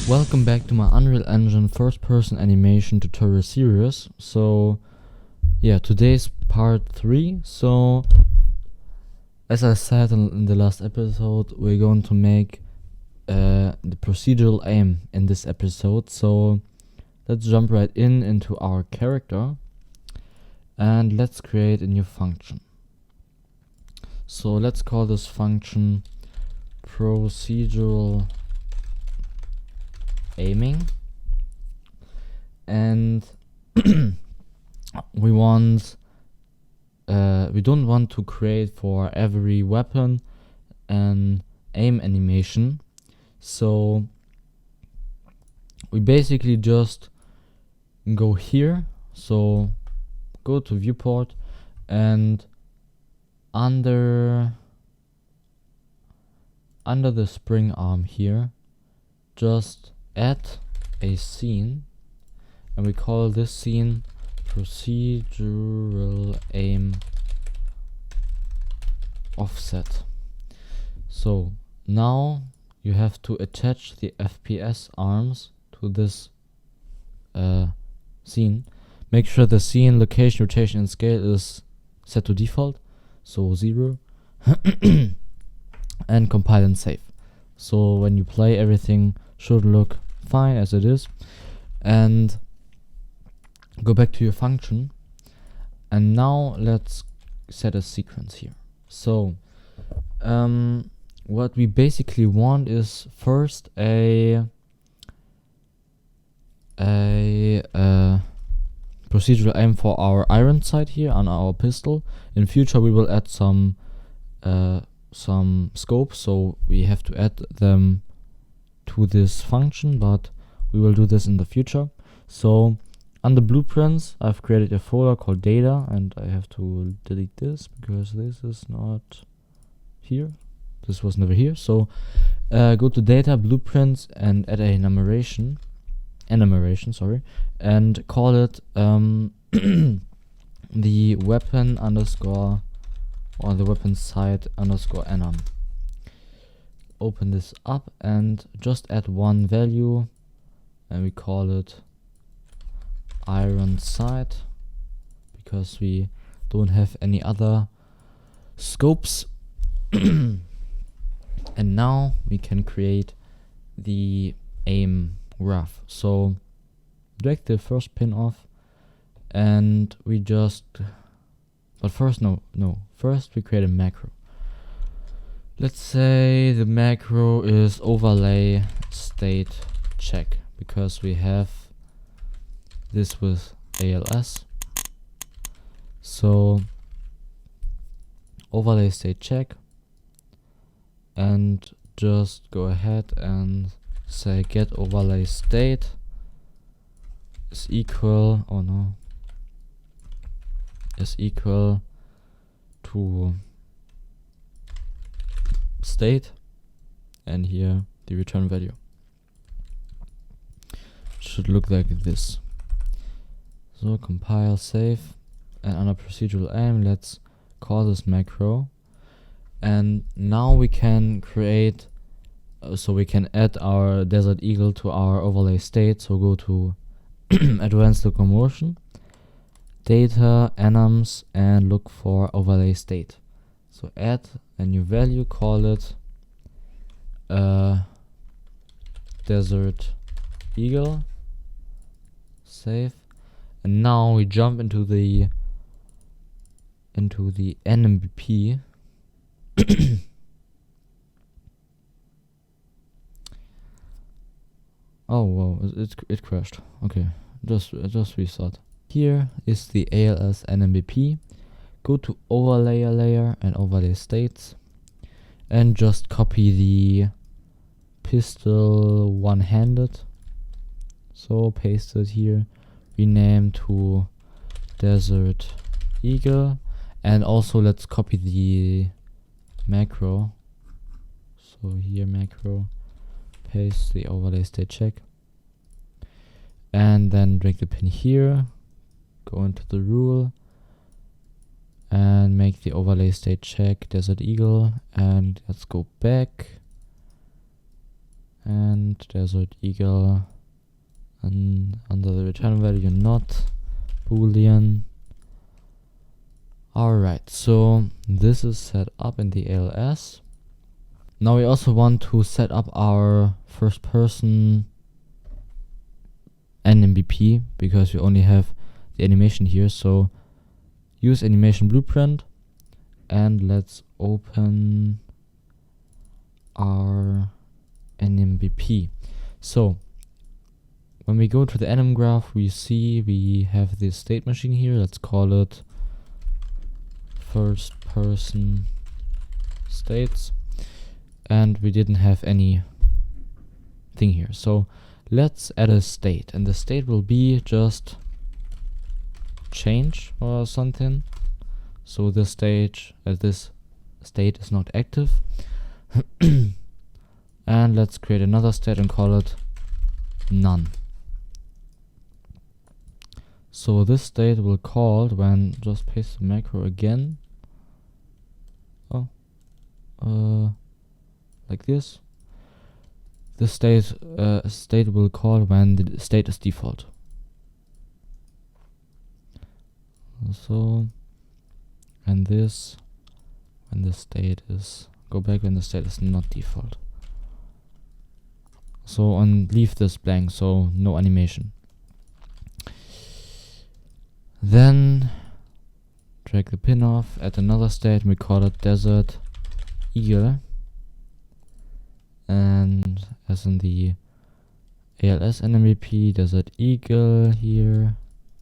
Welcome back to my Unreal Engine first-person animation tutorial series. So yeah, today's part 3. So as I said in the last episode, we're going to make the procedural aim in this episode. So let's jump right into our character and let's create a new function. So let's call this function procedural aiming, and we don't want to create for every weapon an aim animation, so we basically just go here. So go to viewport and under the spring arm here, just add a scene, and we call this scene procedural aim offset. So now you have to attach the FPS arms to this scene. Make sure the scene location, rotation, and scale is set to default, so 0, and compile and save. So when you play, everything should look fine as it is, and go back to your function, and now let's set a sequence here. So what we basically want is first a procedural aim for our iron sight here on our pistol. In future we will add some scopes, so we have to add them to this function, but we will do this in the future. So under blueprints, I've created a folder called data, and I have to delete this because this is not here. This was never here. So go to data, blueprints, and add a enumeration, and call it the weapon underscore or the weapon sight underscore enum. Open this up and just add one value, and we call it iron sight because we don't have any other scopes. And now we can create the aim graph. So drag the first pin off, and we just first we create a macro. Let's say the macro is overlay state check, because we have this with ALS. So overlay state check, and just go ahead and say get overlay state is equal to state, and here the return value should look like this. So compile, save, and under procedural aim let's call this macro, and now we can create so we can add our desert eagle to our overlay state. So go to advanced locomotion, data, enums, and look for overlay state. So add a new value, call it desert eagle, save, and now we jump into the NMBP. Oh wow, it crashed. Okay, just restart. Here is the ALS NMBP. Go to overlay layer and overlay states, and just copy the pistol one-handed. So paste it here, rename to desert eagle, and also let's copy the macro. So here macro, paste the overlay state check, and then drag the pin here, go into the rule, and make the overlay state check desert eagle, and let's go back and desert eagle, and under the return value not boolean. Alright, so this is set up in the ALS. Now we also want to set up our first person NMBP because we only have the animation here. So use animation blueprint and let's open our NMBP. So when we go to the anim graph, we see we have this state machine here. Let's call it first person states, and we didn't have any thing here. So let's add a state, and the state will be just change or something. So this state is not active. And let's create another state and call it none. So this state will call when just paste the macro again. Like this. This state will call when the state is default. So, and this when the state is go back when the state is not default. So, and leave this blank, so no animation. Then drag the pin off, add another state, and we call it desert eagle. And as in the ALS NMVP, desert eagle here,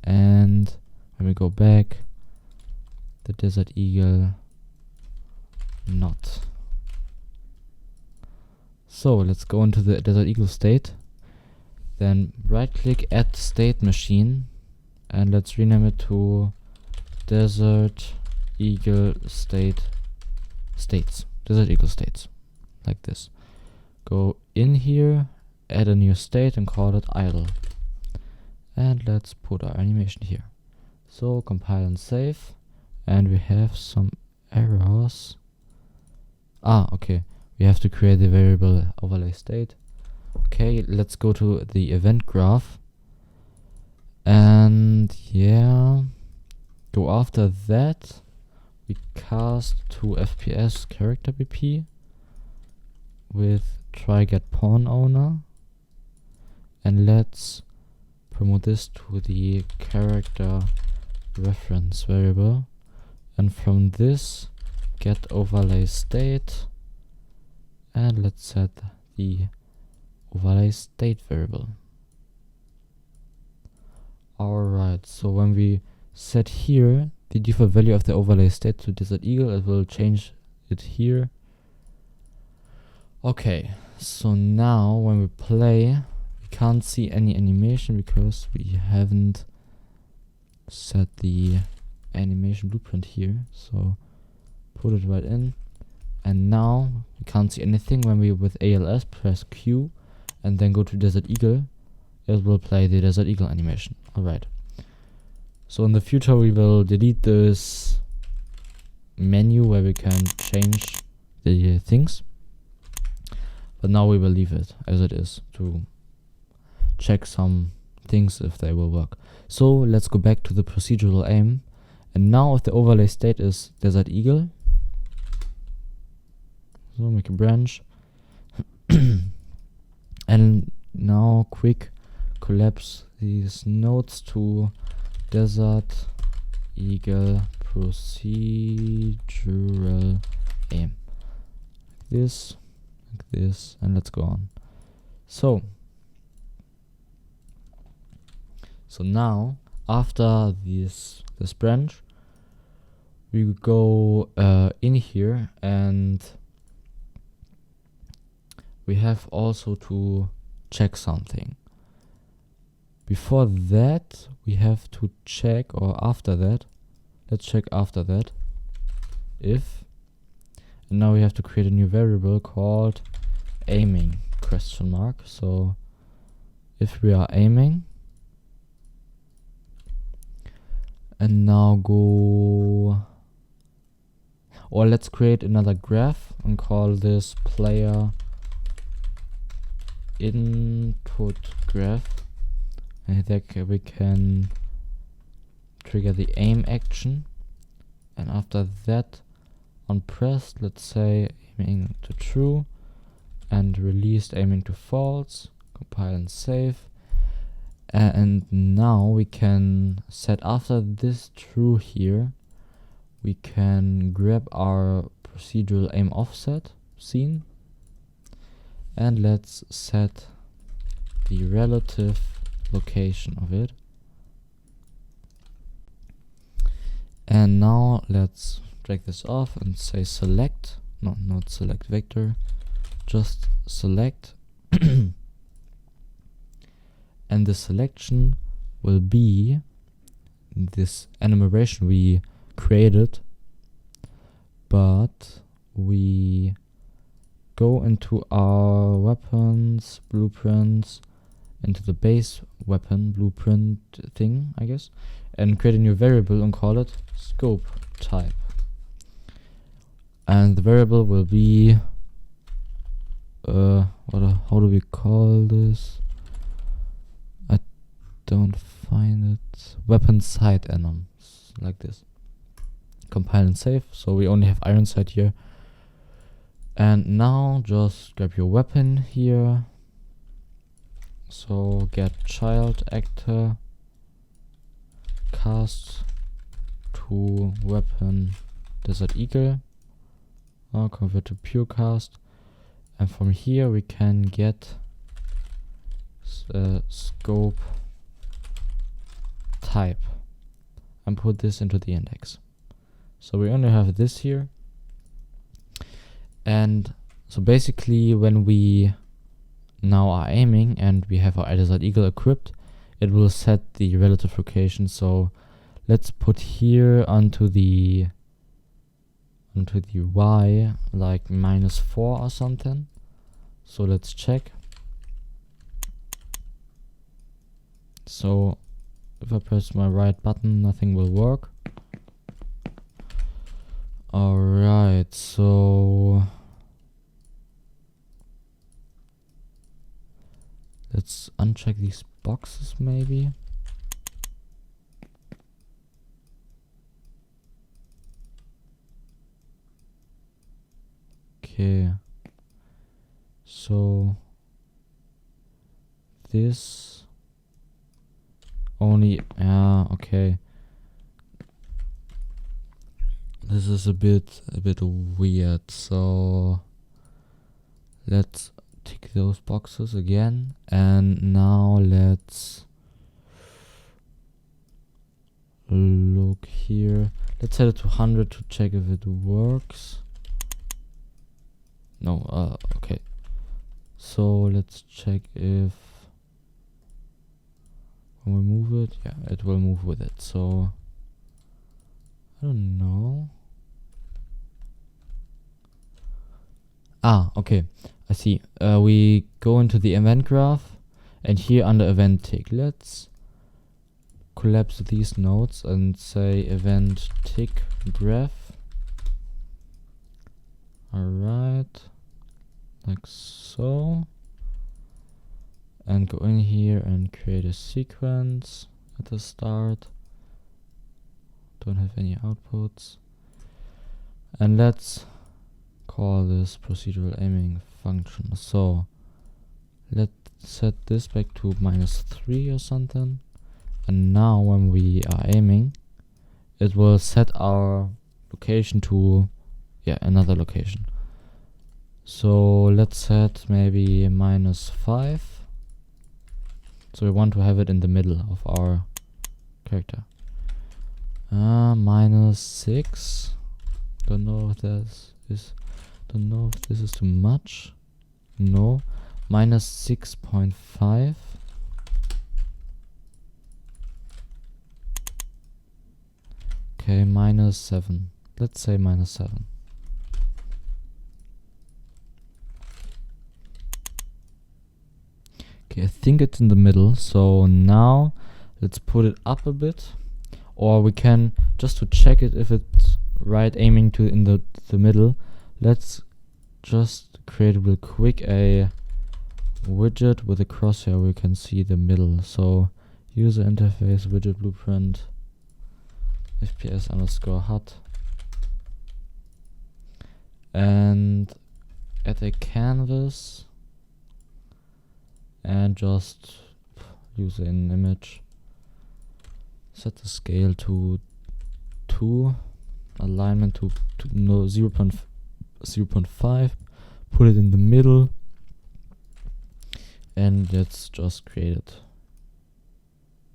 and when we go back, the desert eagle not. So let's go into the desert eagle state, then right click add state machine, and let's rename it to desert eagle states, desert eagle states, like this. Go in here, add a new state and call it idle, and let's put our animation here. So compile and save, and we have some errors. Okay, we have to create the variable overlay state. Okay, let's go to the event graph, and yeah, go after that. We cast to FPS character BP with try get pawn owner, and let's promote this to the character reference variable, and from this get overlay state, and let's set the overlay state variable. Alright, so when we set here the default value of the overlay state to desert eagle, it will change it here. Okay, so now when we play, we can't see any animation because we haven't set the animation blueprint here. So put it right in, and now we can't see anything. When we with ALS press Q and then go to desert eagle, it will play the desert eagle animation. Alright, so in the future we will delete this menu where we can change the things, but now we will leave it as it is to check some things if they will work. So let's go back to the procedural aim, and now if the overlay state is desert eagle, so make a branch and now quick collapse these nodes to desert eagle procedural aim, like this, and let's go on. So now after this branch, we go in here, and we have also to check something. Before that we have to check, or after that, let's check after that, if, and now we have to create a new variable called aiming ? So if we are aiming, and now go, or let's create another graph and call this player input graph, and there we can trigger the aim action, and after that on pressed, let's say aiming to true, and released aiming to false. Compile and save. And now we can set after this true here, we can grab our procedural aim offset scene, and let's set the relative location of it. And now let's drag this off and say select, no, not select vector, just select. And the selection will be this animation we created, but we go into our weapons, blueprints, into the base weapon blueprint thing, I guess, and create a new variable and call it scope type. And the variable will be how do we call this? I don't find it. Weapon sight enum, like this. Compile and save. So we only have iron sight here. And now just grab your weapon here. So get child actor, cast to weapon desert eagle, convert to pure cast, and from here we can get scope type and put this into the index. So we only have this here, and so basically when we now are aiming and we have our desert eagle equipped, it will set the relative location. So let's put here onto the Y like -4 or something. So let's check. So if I press my right button, nothing will work. Alright, so let's uncheck these boxes maybe. Okay, so this only, okay, this is a bit weird, so let's tick those boxes again, and now let's look here. Let's set it to 100 to check if it works. No, okay. So let's check if when we move it, yeah, it will move with it. So I don't know. Okay, I see. We go into the event graph, and here under event tick, let's collapse these nodes and say event tick graph. Alright, like so, and go in here and create a sequence at the start. Don't have any outputs, and let's call this procedural aiming function. So let's set this back to -3 or something, and now when we are aiming, it will set our location to another location. So let's set maybe -5. So we want to have it in the middle of our character. -6. Don't know if this is too much. No. -6.5. Okay, -7. Let's say -7. Okay, I think it's in the middle. So now let's put it up a bit, or we can, just to check it if it's right aiming to in the middle, let's just create real quick a widget with a crosshair, we can see the middle. So user interface widget blueprint fps underscore HUD, and add a canvas and just use an image. Set the scale to 2, alignment to 0.5, put it in the middle, and let's just create it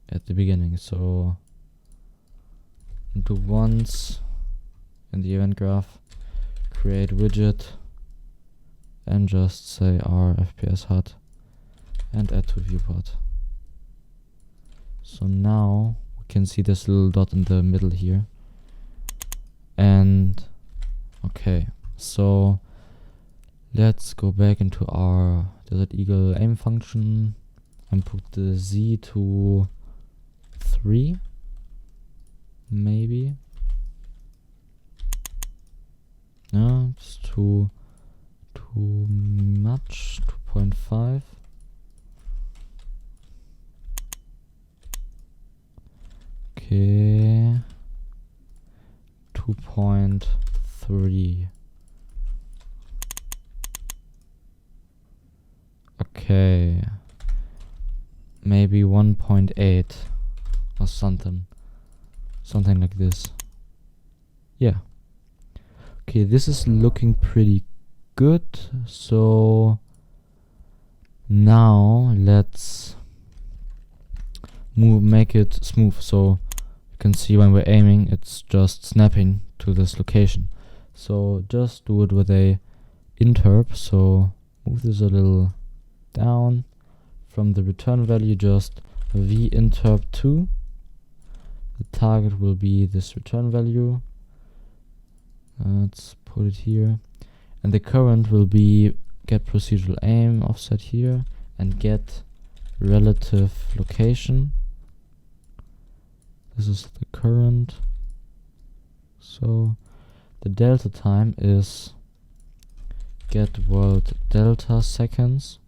at the beginning. So do once in the event graph, create widget, and just say our FPS HUD and add to viewport. So now we can see this little dot in the middle here. And okay, so let's go back into our Desert Eagle aim function and put the Z to 3, maybe. No, it's too much. 2.5. Okay. 2.3. Okay. Maybe 1.8 or something. Something like this. Yeah. Okay, this is looking pretty good. So now let's make it smooth, so you can see when we're aiming it's just snapping to this location. So just do it with a interp. So move this a little down. From the return value, just v interp 2. The target will be this return value. Let's put it here, and the current will be get procedural aim offset here and get relative location. This is the current. So the delta time is get world delta seconds.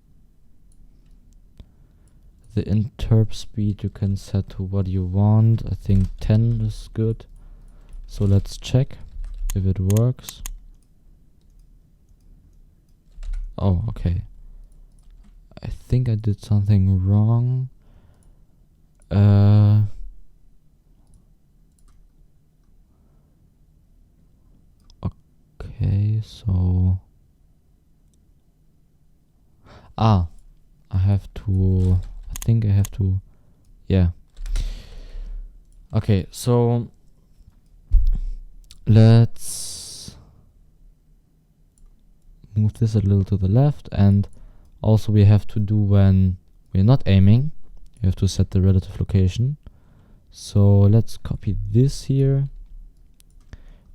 The interp speed you can set to what you want. I think 10 is good. So let's check if it works. Oh, okay. I think I did something wrong. Okay, so I think I have to, yeah. Okay, so let's move this a little to the left, and also we have to do when we're not aiming, you have to set the relative location. So let's copy this here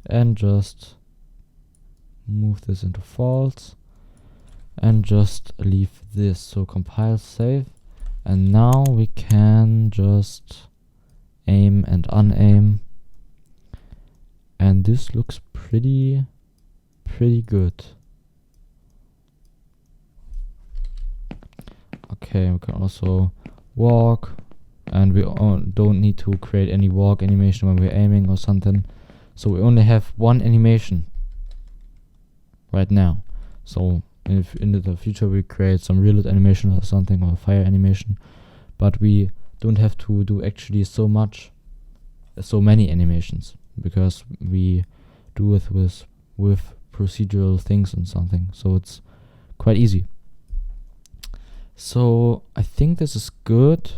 and just move this into false and just leave this. So compile, save, and now we can just aim and unaim, and this looks pretty good. Okay, we can also walk, and we don't need to create any walk animation when we're aiming or something. So we only have one animation right now. So if in the future we create some reload animation or something, or fire animation, but we don't have to do actually so many animations, because we do it with procedural things and something. So it's quite easy. So I think this is good.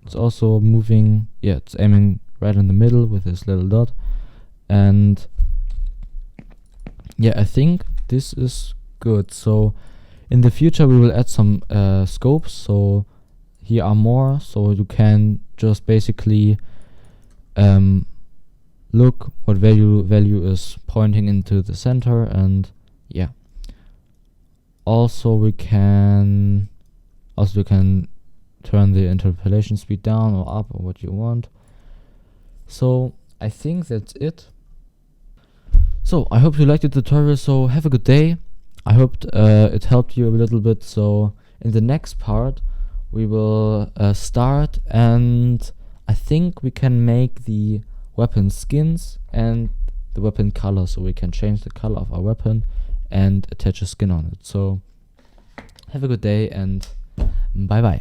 It's also moving, yeah, it's aiming right in the middle with this little dot. And yeah, I think this is good. So in the future we will add some scopes. So here are more, so you can just basically look what value is pointing into the center. And yeah, also you can turn the interpolation speed down or up, or what you want. So I think that's it. So I hope you liked the tutorial. So have a good day. I hope it helped you a little bit. So In the next part, we will start, and I think we can make the weapon skins and the weapon color, so we can change the color of our weapon and attach a skin on it. So have a good day and bye bye.